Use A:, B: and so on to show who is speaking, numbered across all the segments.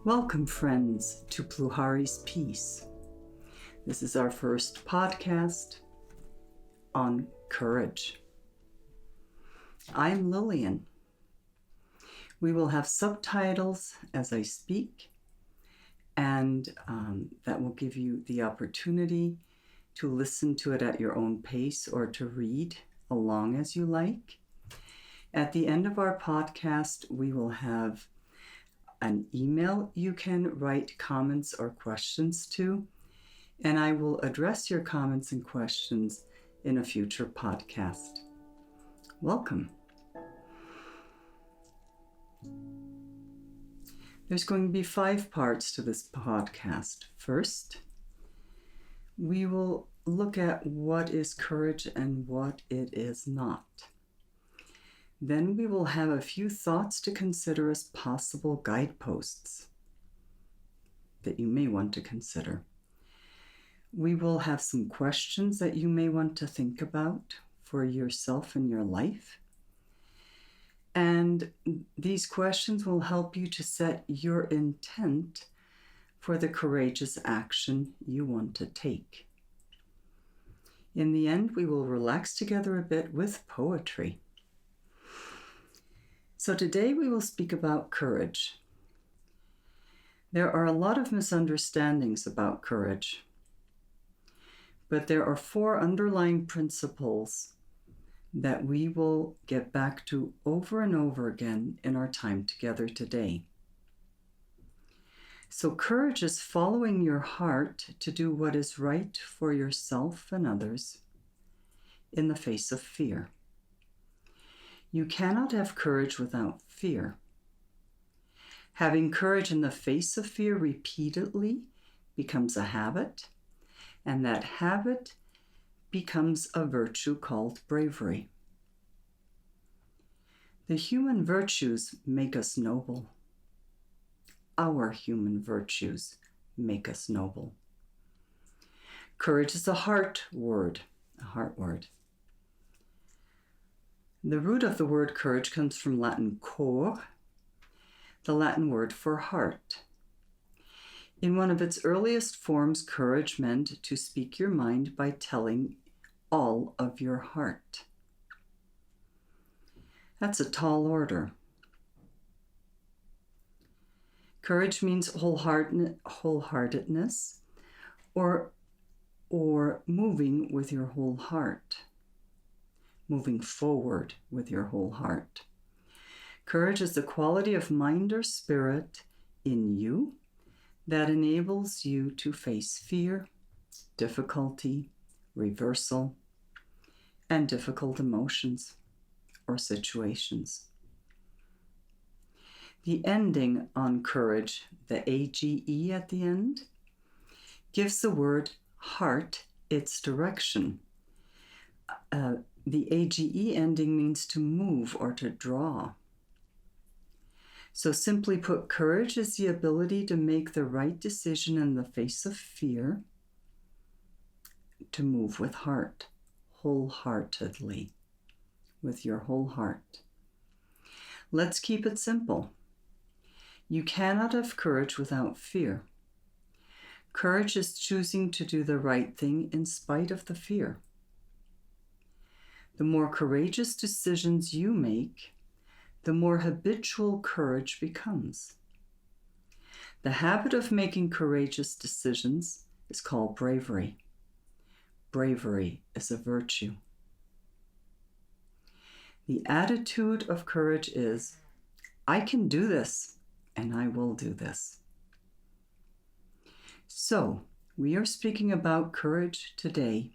A: Welcome, friends, to Pluhari's Peace. This is our first podcast on courage. I'm Lillian. We will have subtitles as I speak, and that will give you the opportunity to listen to it at your own pace or to read along as you like. At the end of our podcast, we will have an email you can write comments or questions to, and I will address your comments and questions in a future podcast. Welcome. There's going to be 5 parts to this podcast. First, we will look at what is courage and what it is not. Then we will have a few thoughts to consider as possible guideposts that you may want to consider. We will have some questions that you may want to think about for yourself and your life. And these questions will help you to set your intent for the courageous action you want to take. In the end, we will relax together a bit with poetry. So today we will speak about courage. There are a lot of misunderstandings about courage, but there are 4 underlying principles that we will get back to over and over again in our time together today. So courage is following your heart to do what is right for yourself and others in the face of fear. You cannot have courage without fear. Having courage in the face of fear repeatedly becomes a habit, and that habit becomes a virtue called bravery. The human virtues make us noble. Our human virtues make us noble. Courage is a heart word. The root of the word courage comes from Latin cor, the Latin word for heart. In one of its earliest forms, courage meant to speak your mind by telling all of your heart. That's a tall order. Courage means wholeheartedness or moving with your whole heart. Moving forward with your whole heart. Courage is the quality of mind or spirit in you that enables you to face fear, difficulty, reversal, and difficult emotions or situations. The ending on courage, the AGE at the end, gives the word heart its direction. The AGE ending means to move or to draw. So simply put, courage is the ability to make the right decision in the face of fear, to move with heart, wholeheartedly, with your whole heart. Let's keep it simple. You cannot have courage without fear. Courage is choosing to do the right thing in spite of the fear. The more courageous decisions you make, the more habitual courage becomes. The habit of making courageous decisions is called bravery. Bravery is a virtue. The attitude of courage is, I can do this, and I will do this. So, we are speaking about courage today,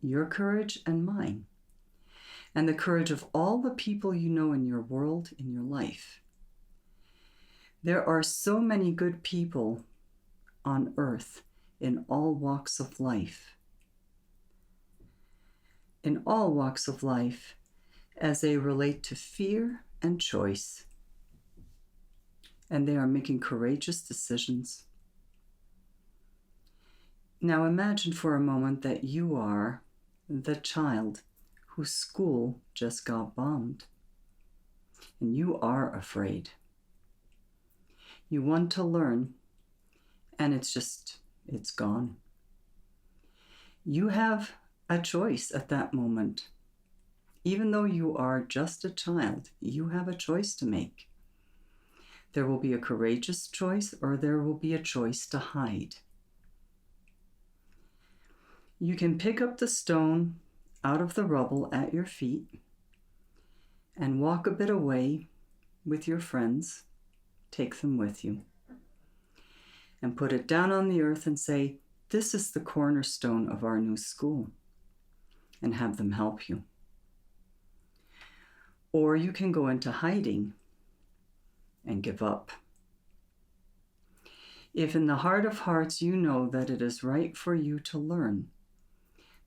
A: your courage and mine, and the courage of all the people you know in your world, in your life. There are so many good people on earth in all walks of life. In all walks of life, as they relate to fear and choice. And they are making courageous decisions. Now imagine for a moment that you are the child whose school just got bombed, and you are afraid. You want to learn, and it's gone. You have a choice at that moment. Even though you are just a child, you have a choice to make. There will be a courageous choice, or there will be a choice to hide. You can pick up the stone out of the rubble at your feet and walk a bit away with your friends. Take them with you and put it down on the earth and say, "This is the cornerstone of our new school," and have them help you. Or you can go into hiding and give up. If in the heart of hearts you know that it is right for you to learn,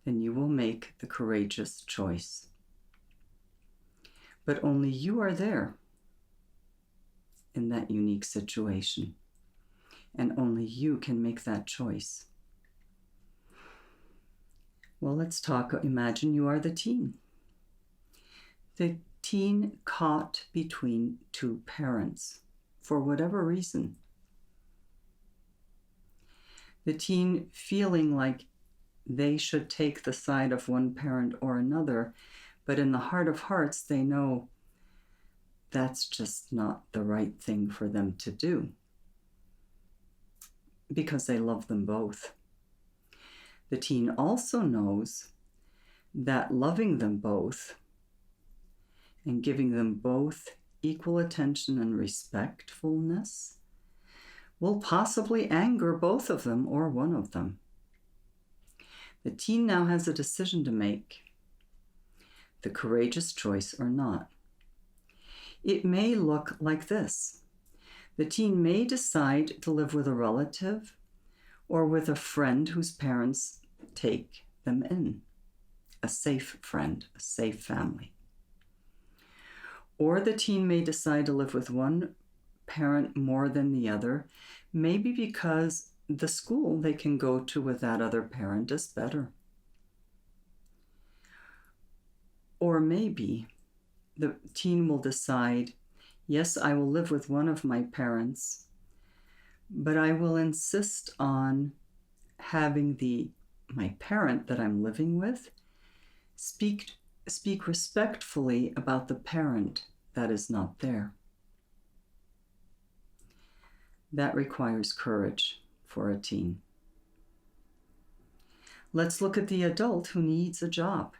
A: then you will make the courageous choice. But only you are there in that unique situation, and only you can make that choice. Well, let's talk. Imagine you are the teen. The teen caught between two parents for whatever reason. The teen feeling like they should take the side of one parent or another, but in the heart of hearts, they know that's just not the right thing for them to do because they love them both. The teen also knows that loving them both and giving them both equal attention and respectfulness will possibly anger both of them or one of them. The teen now has a decision to make, the courageous choice or not. It may look like this. The teen may decide to live with a relative or with a friend whose parents take them in, a safe friend, a safe family. Or the teen may decide to live with one parent more than the other, maybe because the school they can go to with that other parent is better. Or maybe the teen will decide, yes, I will live with one of my parents, but I will insist on having my parent that I'm living with speak respectfully about the parent that is not there. That requires courage for a teen. Let's look at the adult who needs a job.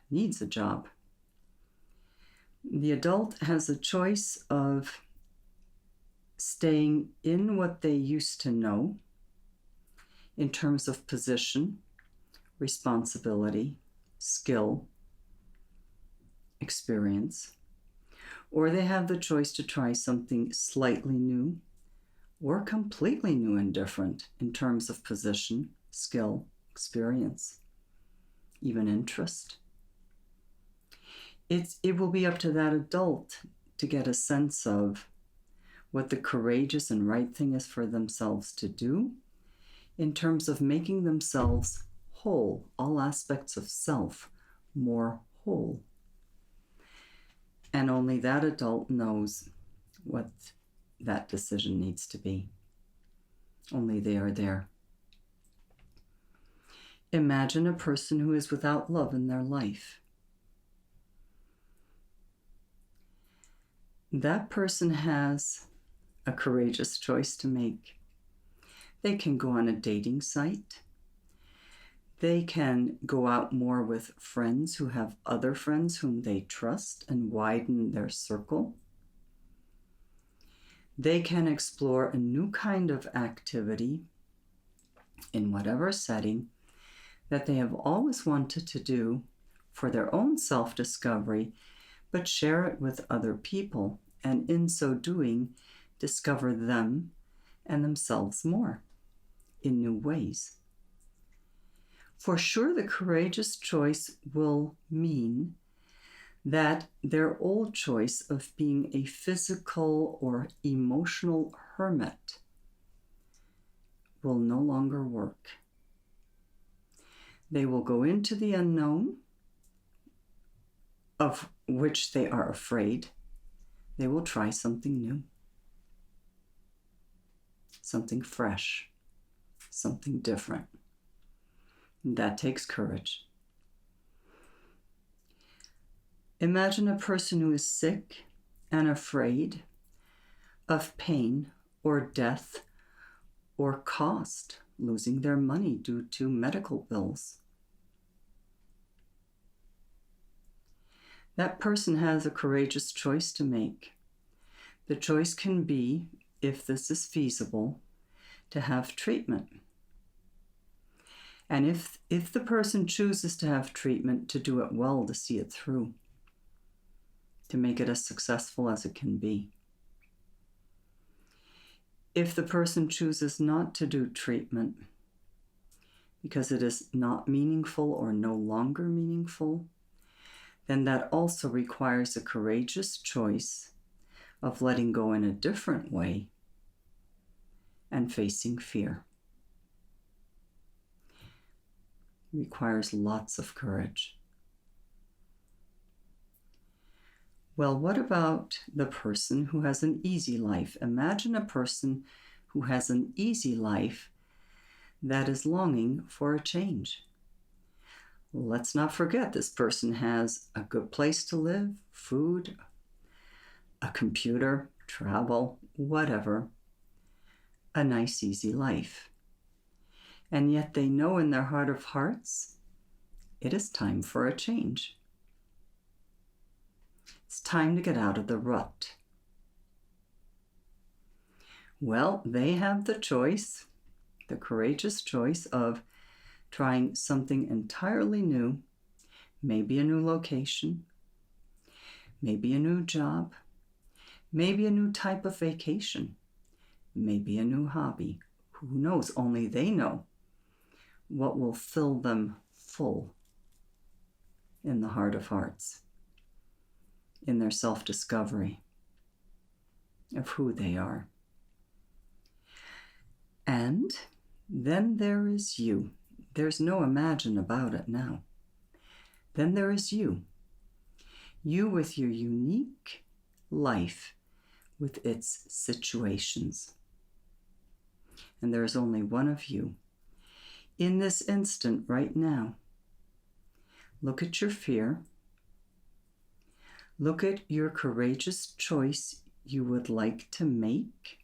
A: The adult has a choice of staying in what they used to know in terms of position, responsibility, skill, experience, or they have the choice to try something slightly new or completely new and different in terms of position, skill, experience, even interest. It will be up to that adult to get a sense of what the courageous and right thing is for themselves to do in terms of making themselves whole, all aspects of self more whole. And only that adult knows what that decision needs to be. Only they are there. Imagine a person who is without love in their life. That person has a courageous choice to make. They can go on a dating site. They can go out more with friends who have other friends whom they trust and widen their circle. They can explore a new kind of activity in whatever setting that they have always wanted to do for their own self-discovery, but share it with other people, and in so doing, discover them and themselves more in new ways. For sure, the courageous choice will mean that their old choice of being a physical or emotional hermit will no longer work. They will go into the unknown, of which they are afraid. They will try something new. something fresh, something different. That takes courage. Imagine a person who is sick and afraid of pain or death or cost, losing their money due to medical bills. That person has a courageous choice to make. The choice can be, if this is feasible, to have treatment. And if the person chooses to have treatment, to do it well, to see it through, to make it as successful as it can be. If the person chooses not to do treatment because it is not meaningful or no longer meaningful, then that also requires a courageous choice of letting go in a different way and facing fear. It requires lots of courage. Well, what about the person who has an easy life? Imagine a person who has an easy life that is longing for a change. Let's not forget this person has a good place to live, food, a computer, travel, whatever, a nice, easy life. And yet they know in their heart of hearts, it is time for a change. It's time to get out of the rut. Well, they have the choice, the courageous choice of trying something entirely new, maybe a new location, maybe a new job, maybe a new type of vacation, maybe a new hobby. Who knows? Only they know what will fill them full in the heart of hearts, in their self-discovery of who they are. And then there is you. There's no imagine about it now. Then there is you. You with your unique life, with its situations. And there is only one of you. In this instant, right now, look at your fear. Look at your courageous choice you would like to make.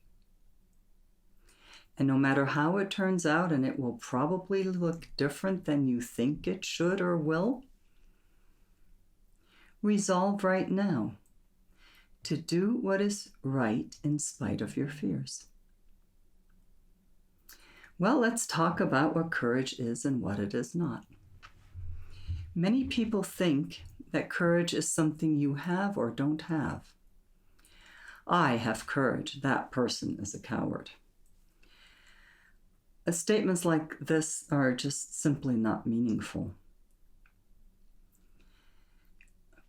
A: And no matter how it turns out, and it will probably look different than you think it should or will, resolve right now to do what is right in spite of your fears. Well, let's talk about what courage is and what it is not. Many people think that courage is something you have or don't have. I have courage. That person is a coward. Statements like this are just simply not meaningful.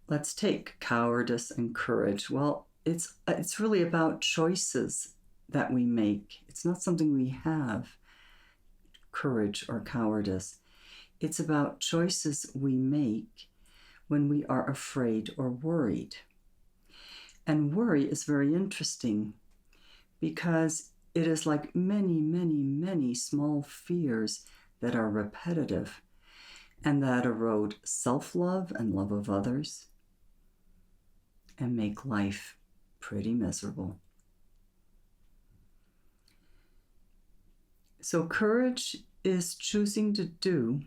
A: Let's take cowardice and courage. Well, it's really about choices that we make. It's not something we have, courage or cowardice. It's about choices we make when we are afraid or worried. And worry is very interesting because it is like many, many, many small fears that are repetitive and that erode self-love and love of others and make life pretty miserable. So courage is choosing to do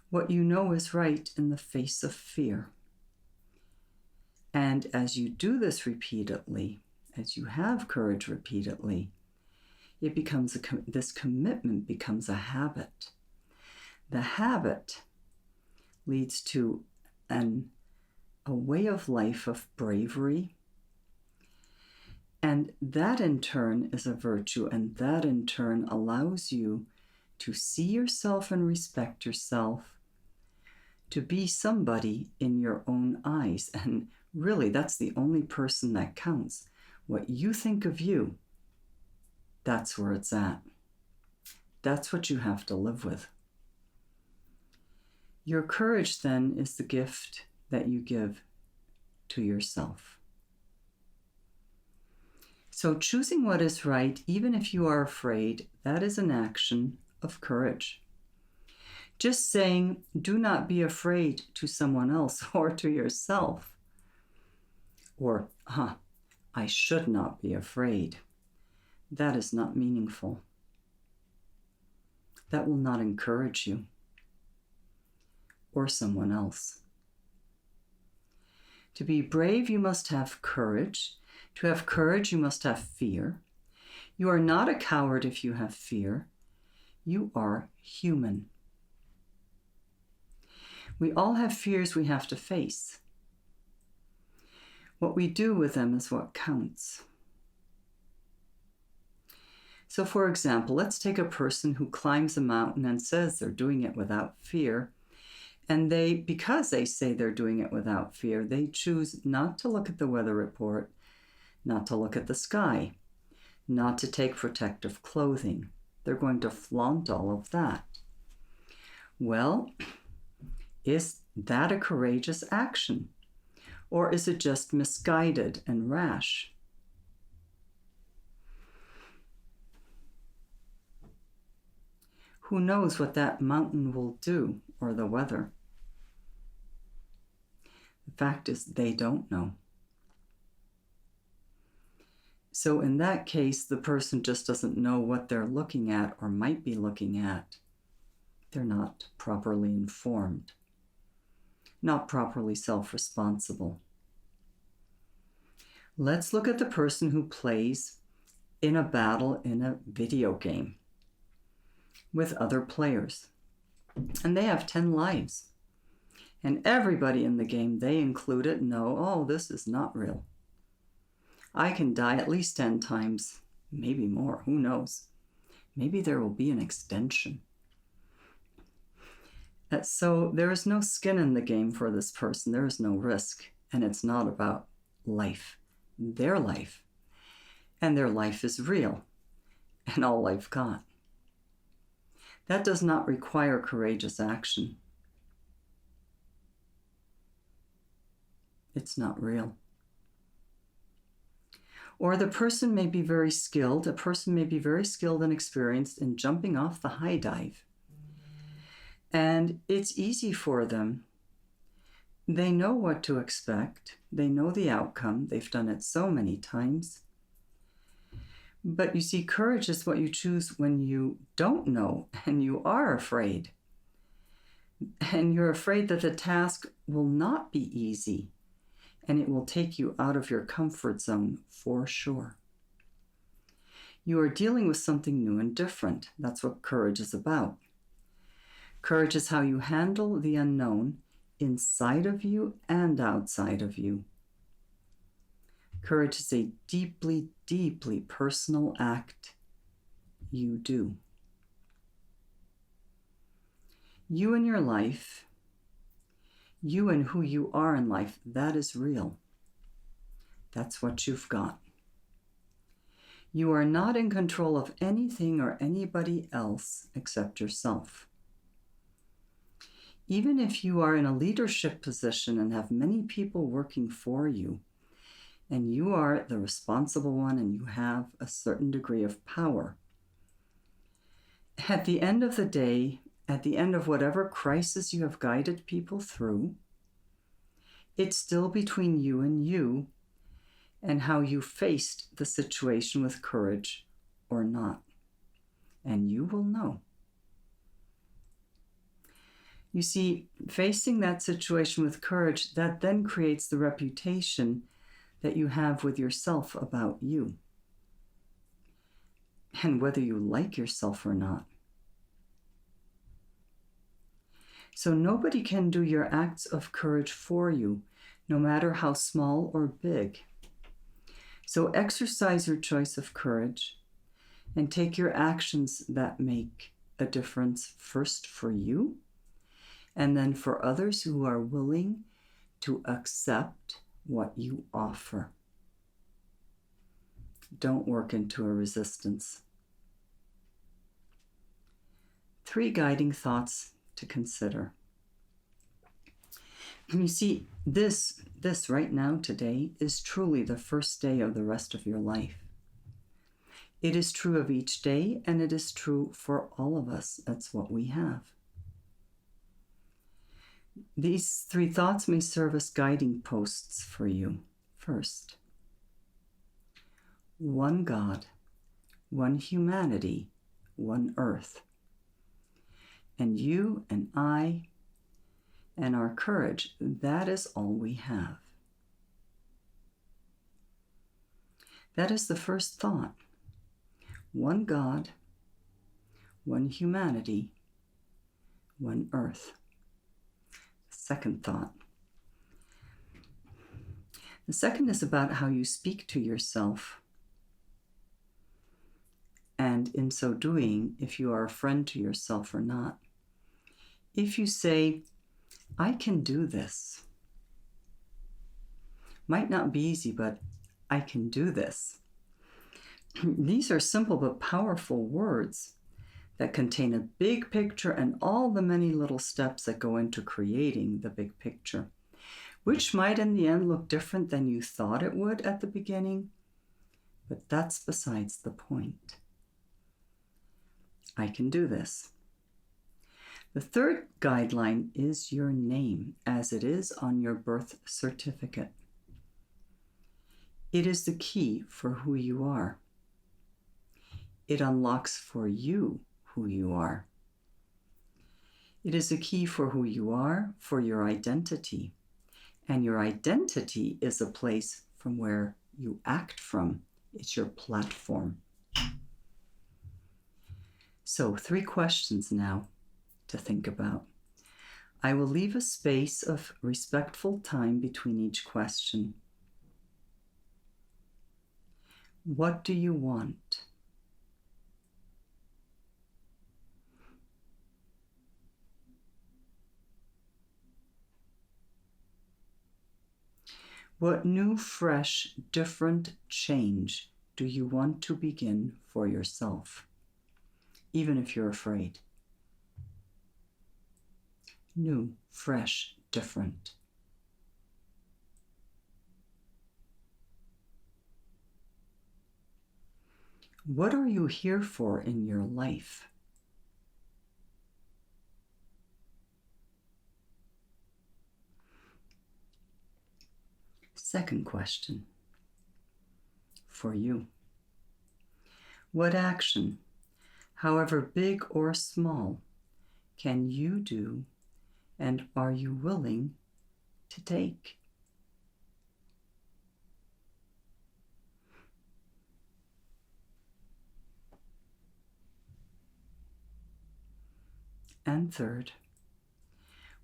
A: what you know is right in the face of fear. And as you do this repeatedly, as you have courage repeatedly, it becomes this commitment becomes a habit. The habit leads to a way of life of bravery, and that in turn is a virtue, and that in turn allows you to see yourself and respect yourself, to be somebody in your own eyes. And really, that's the only person that counts. What you think of you, that's where it's at. That's what you have to live with. Your courage then is the gift that you give to yourself. So choosing what is right, even if you are afraid, that is an action of courage. Just saying, do not be afraid to someone else or to yourself, or, I should not be afraid, that is not meaningful. That will not encourage you or someone else. To be brave, you must have courage. To have courage, you must have fear. You are not a coward if you have fear. You are human. We all have fears we have to face. What we do with them is what counts. So, for example, let's take a person who climbs a mountain and says they're doing it without fear. And because they say they're doing it without fear, they choose not to look at the weather report, not to look at the sky, not to take protective clothing. They're going to flaunt all of that. Well, is that a courageous action? Or is it just misguided and rash? Who knows what that mountain will do, or the weather? The fact is, they don't know. So in that case, the person just doesn't know what they're looking at or might be looking at. They're not properly informed, not properly self-responsible. Let's look at the person who plays in a battle in a video game with other players. And they have 10 lives. And everybody in the game, they included, know, oh, this is not real. I can die at least 10 times, maybe more, who knows? Maybe there will be an extension. So there is no skin in the game for this person. There is no risk. And it's not about life, their life. And their life is real, and all I've got. That does not require courageous action. It's not real. Or the person may be very skilled. A person may be very skilled and experienced in jumping off the high dive. And it's easy for them. They know what to expect. They know the outcome. They've done it so many times. But you see, courage is what you choose when you don't know and you are afraid. And you're afraid that the task will not be easy and it will take you out of your comfort zone for sure. You are dealing with something new and different. That's what courage is about. Courage is how you handle the unknown inside of you and outside of you. Courage is a deeply, deeply personal act you do. You and your life, you and who you are in life, that is real. That's what you've got. You are not in control of anything or anybody else except yourself. Even if you are in a leadership position and have many people working for you, and you are the responsible one and you have a certain degree of power, at the end of the day, at the end of whatever crisis you have guided people through, it's still between you and how you faced the situation with courage or not. And you will know. You see, facing that situation with courage, that then creates the reputation that you have with yourself about you, and whether you like yourself or not. So nobody can do your acts of courage for you, no matter how small or big. So exercise your choice of courage and take your actions that make a difference first for you, and then for others who are willing to accept what you offer. Don't work into a resistance. 3 guiding thoughts to consider. And you see, this right now, today, is truly the first day of the rest of your life. It is true of each day, and it is true for all of us. That's what we have. These 3 thoughts may serve as guiding posts for you. First, one God, one humanity, one earth. And you and I and our courage, that is all we have. That is the first thought. One God, one humanity, one earth. Second thought. The second is about how you speak to yourself. And in so doing, if you are a friend to yourself or not. If you say, I can do this. Might not be easy, but I can do this. These are simple but powerful words that contain a big picture and all the many little steps that go into creating the big picture, which might in the end look different than you thought it would at the beginning, but that's besides the point. I can do this. The third guideline is your name, as it is on your birth certificate. It is the key for who you are. It unlocks for you who you are. It is a key for who you are, for your identity. And your identity is a place from where you act from. It's your platform. So 3 questions now to think about. I will leave a space of respectful time between each question. What do you want? What new, fresh, different change do you want to begin for yourself, even if you're afraid? New, fresh, different. What are you here for in your life? Second question for you. What action, however big or small, can you do and are you willing to take? And third,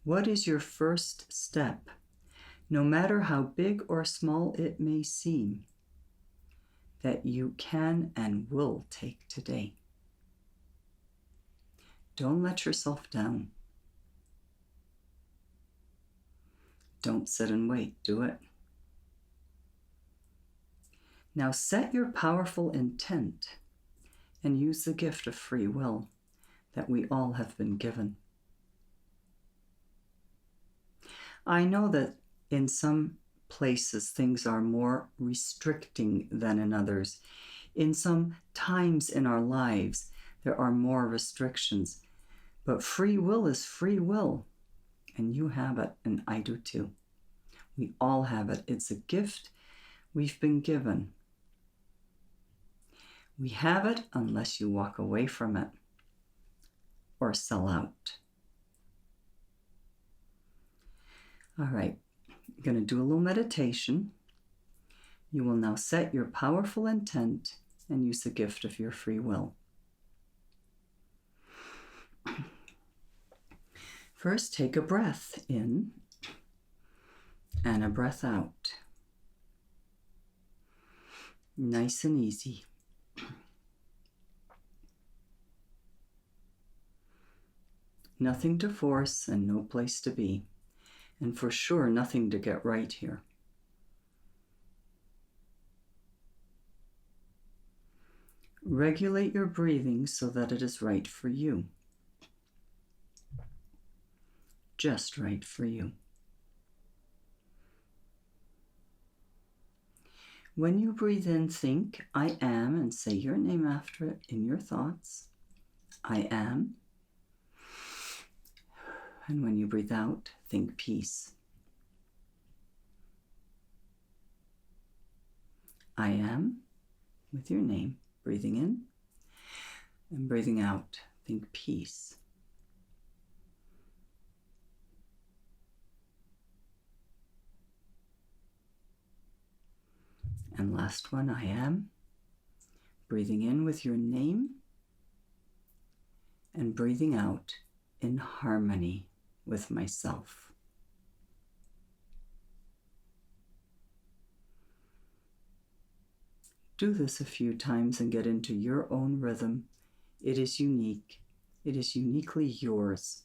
A: what is your first step, no matter how big or small it may seem, that you can and will take today? Don't let yourself down. Don't sit and wait. Do it. Now set your powerful intent and use the gift of free will that we all have been given. I know that in some places things are more restricting than in others. In some times in our lives there are more restrictions, but free will is free will, and you have it and I do too. We all have it. It's a gift we've been given. We have it unless you walk away from it or sell out. All right, I'm going to do a little meditation. You will now set your powerful intent and use the gift of your free will. First, take a breath in and a breath out. Nice and easy. Nothing to force and no place to be. And for sure, nothing to get right here. Regulate your breathing so that it is right for you. Just right for you. When you breathe in, think, I am, and say your name after it in your thoughts. I am. And when you breathe out, think peace. I am, with your name, breathing in and breathing out, think peace. And last one, I am, breathing in with your name and breathing out in harmony with myself. Do this a few times and get into your own rhythm. It is unique. It is uniquely yours.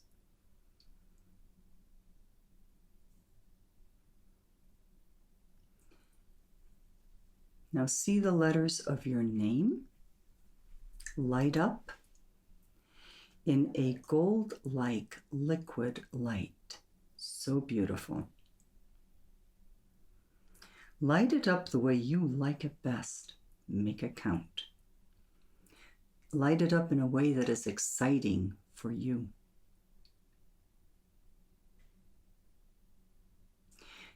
A: Now see the letters of your name light up in a gold-like liquid light. So beautiful. Light it up the way you like it best. Make it count. Light it up in a way that is exciting for you.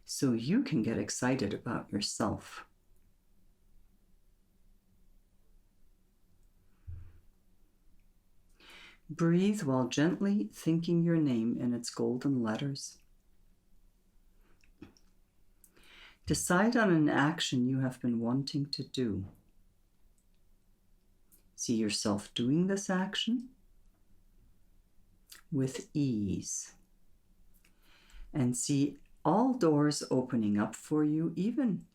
A: So you can get excited about yourself. Breathe while gently thinking your name in its golden letters. Decide on an action you have been wanting to do. See yourself doing this action with ease. And see all doors opening up for you, even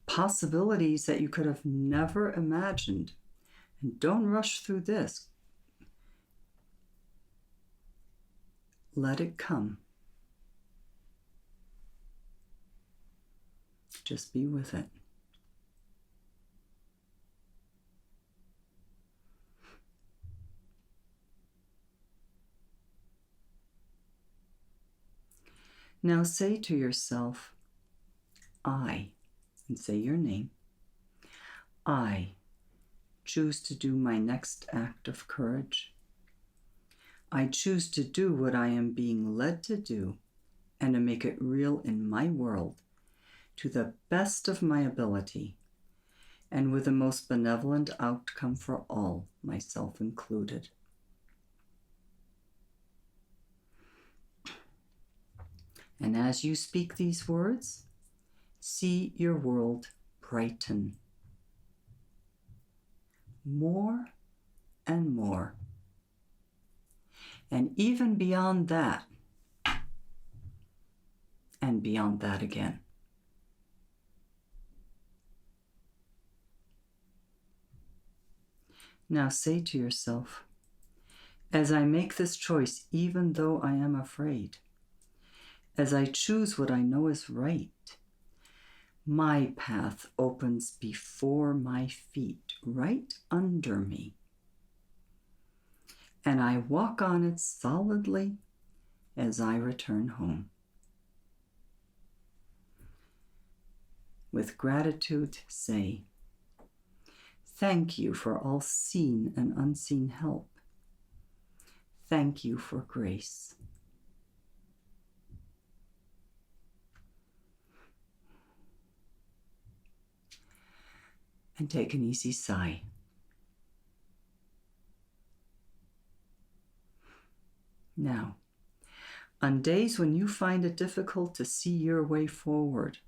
A: possibilities that you could have never imagined. And don't rush through this. Let it come. Just be with it. Now say to yourself, I, and say your name. I choose to do my next act of courage. I choose to do what I am being led to do and to make it real in my world to the best of my ability and with the most benevolent outcome for all, myself included. And as you speak these words, see your world brighten more and more. And even beyond that, and beyond that again. Now say to yourself, as I make this choice, even though I am afraid, as I choose what I know is right, my path opens before my feet, right under me. And I walk on it solidly as I return home. With gratitude, say, thank you for all seen and unseen help. Thank you for grace. And take an easy sigh. Now, on days when you find it difficult to see your way forward,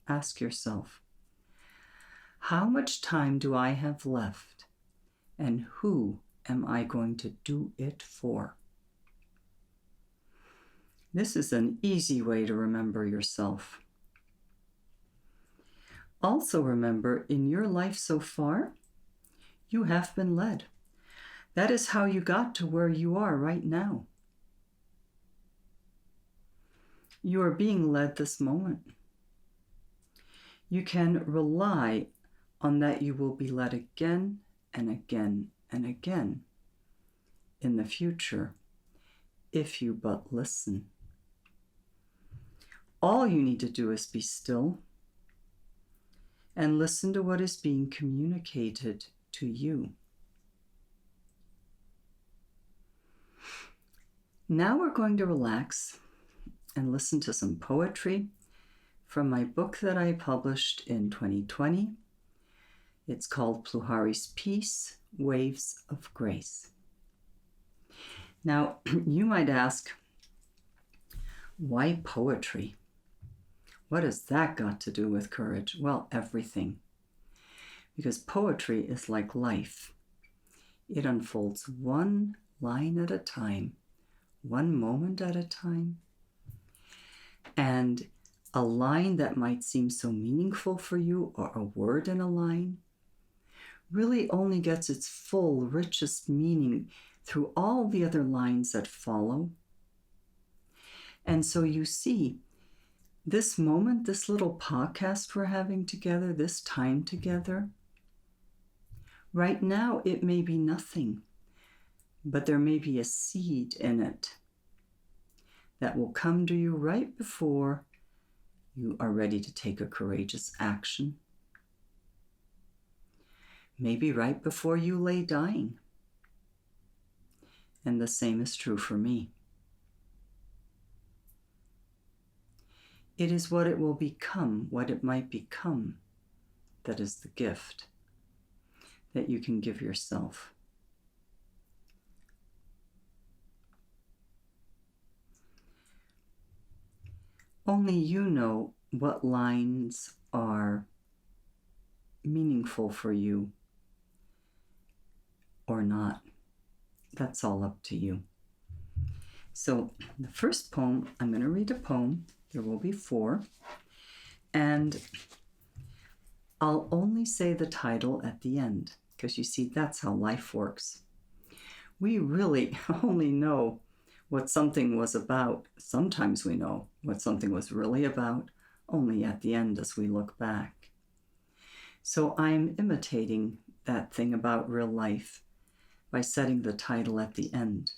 A: ask yourself, how much time do I have left, and who am I going to do it for? This is an easy way to remember yourself. Also remember, in your life so far, you have been led. That is how you got to where you are right now. You are being led this moment. You can rely on that you will be led again and again and again in the future if you but listen. All you need to do is be still and listen to what is being communicated to you. Now we're going to relax and listen to some poetry from my book that I published in 2020. It's called Pluhari's Peace, Waves of Grace. Now, you might ask, why poetry? What has that got to do with courage? Well, everything. Because poetry is like life. It unfolds one line at a time, one moment at a time. And a line that might seem so meaningful for you, or a word in a line, really only gets its full, richest meaning through all the other lines that follow. And so you see, this moment, this little podcast we're having together, this time together, right now it may be nothing, but there may be a seed in it that will come to you right before you are ready to take a courageous action. Maybe right before you lay dying. And the same is true for me. It is what it will become, what it might become, that is the gift that you can give yourself. Only you know what lines are meaningful for you or not. That's all up to you. So the first poem, I'm going to read a poem. There will be 4. And I'll only say the title at the end, because you see, that's how life works. We really only know what something was about. Sometimes we know what something was really about only at the end as we look back. So I'm imitating that thing about real life by setting the title at the end.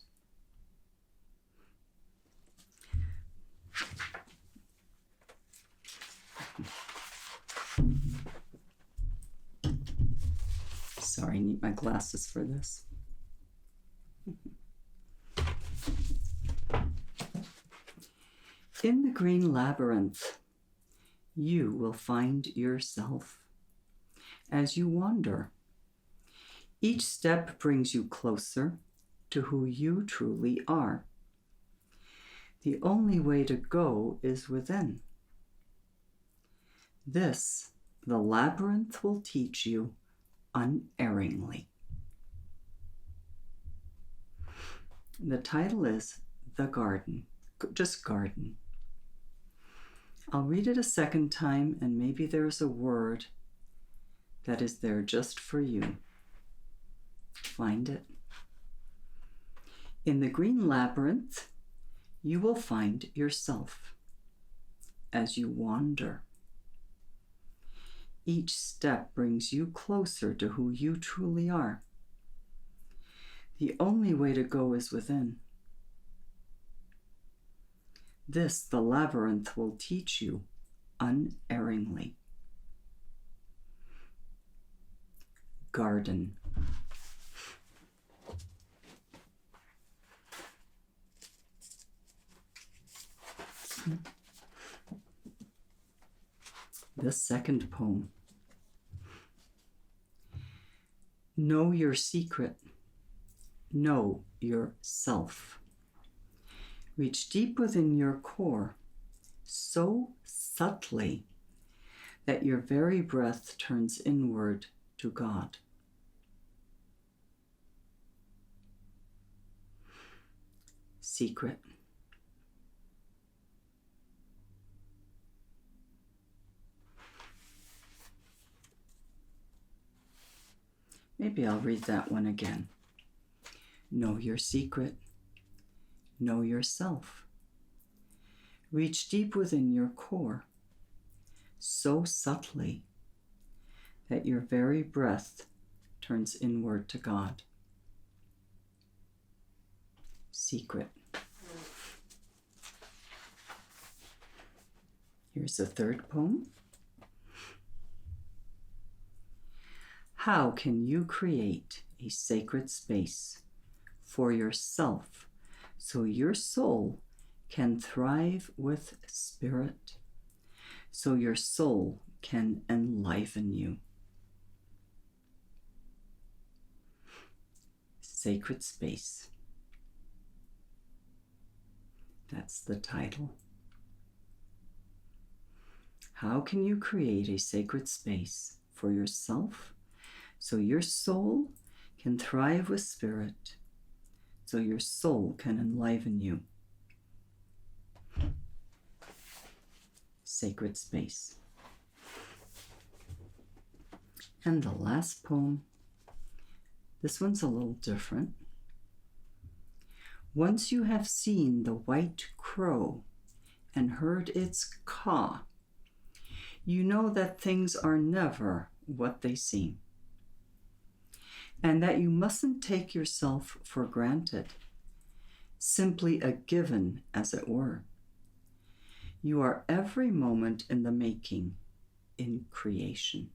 A: Sorry, I need my glasses for this. In the green labyrinth, you will find yourself as you wander. Each step brings you closer to who you truly are. The only way to go is within. This, the labyrinth will teach you unerringly. The title is The Garden, just garden. I'll read it a second time, and maybe there's a word that is there just for you. Find it. In the green labyrinth, you will find yourself as you wander. Each step brings you closer to who you truly are. The only way to go is within. This, the labyrinth, will teach you unerringly. Garden. The second poem. Know your secret. Know yourself. Reach deep within your core, so subtly that your very breath turns inward to God. Secret. Maybe I'll read that one again. Know your secret. Know yourself. Reach deep within your core, so subtly that your very breath turns inward to God. Secret. Here's the third poem. How can you create a sacred space for yourself so your soul can thrive with spirit, so your soul can enliven you? Sacred space. That's the title. How can you create a sacred space for yourself so your soul can thrive with spirit, so your soul can enliven you? Sacred space. And the last poem, this one's a little different. Once you have seen the white crow and heard its caw, you know that things are never what they seem, and that you mustn't take yourself for granted, simply a given, as it were. You are every moment in the making, in creation.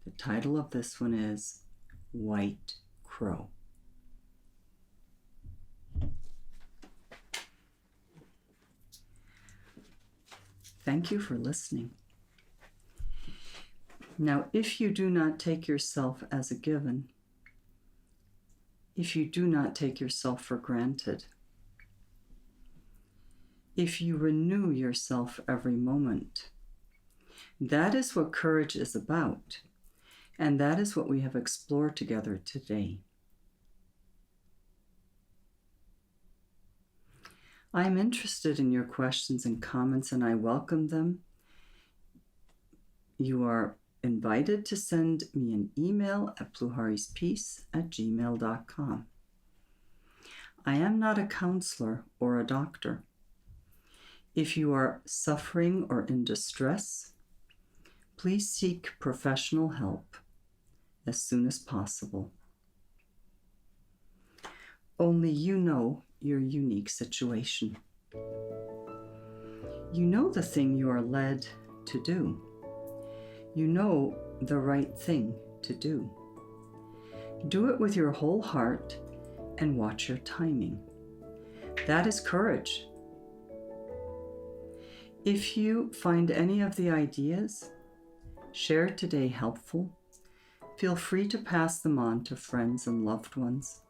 A: The title of this one is White Crow. Thank you for listening. Now, if you do not take yourself as a given, if you do not take yourself for granted, if you renew yourself every moment, that is what courage is about, and that is what we have explored together today. I am interested in your questions and comments, and I welcome them. You are invited to send me an email at pluharispeace@gmail.com. I am not a counselor or a doctor. If you are suffering or in distress, please seek professional help as soon as possible. Only you know your unique situation. You know the thing you are led to do. You know the right thing to do. Do it with your whole heart and watch your timing. That is courage. If you find any of the ideas shared today helpful, feel free to pass them on to friends and loved ones.